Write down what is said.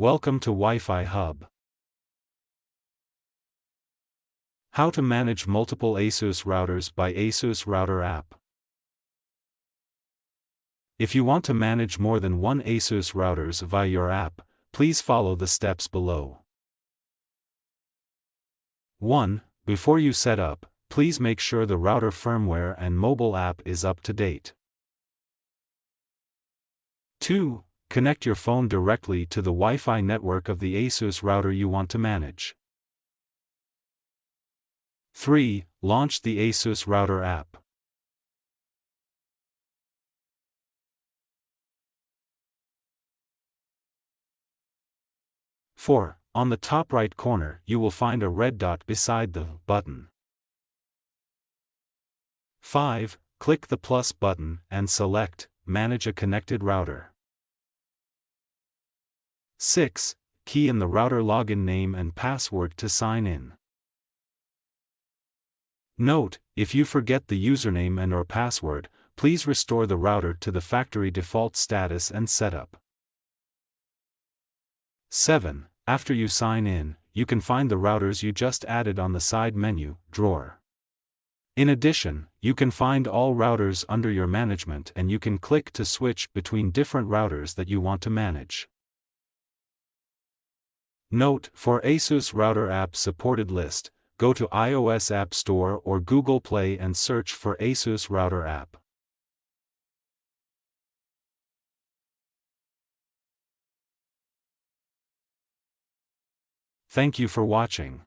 Welcome to Wi-Fi Hub. How to manage multiple ASUS routers by ASUS Router app. If you want to manage more than one ASUS routers via your app, please follow the steps below. 1. Before you set up, please make sure the router firmware and mobile app is up to date. 2. Connect your phone directly to the Wi-Fi network of the ASUS router you want to manage. 3. Launch the ASUS Router app. 4. On the top right corner, you will find a red dot beside the button. 5. Click the plus button and select Manage a connected router. 6. Key in the router login name and password to sign in. Note, if you forget the username and/or password, please restore the router to the factory default status and setup. 7. After you sign in, you can find the routers you just added on the side menu drawer. In addition, you can find all routers under your management and you can click to switch between different routers that you want to manage. Note, for ASUS Router app supported list, go to iOS App Store or Google Play and search for ASUS Router app. Thank you for watching.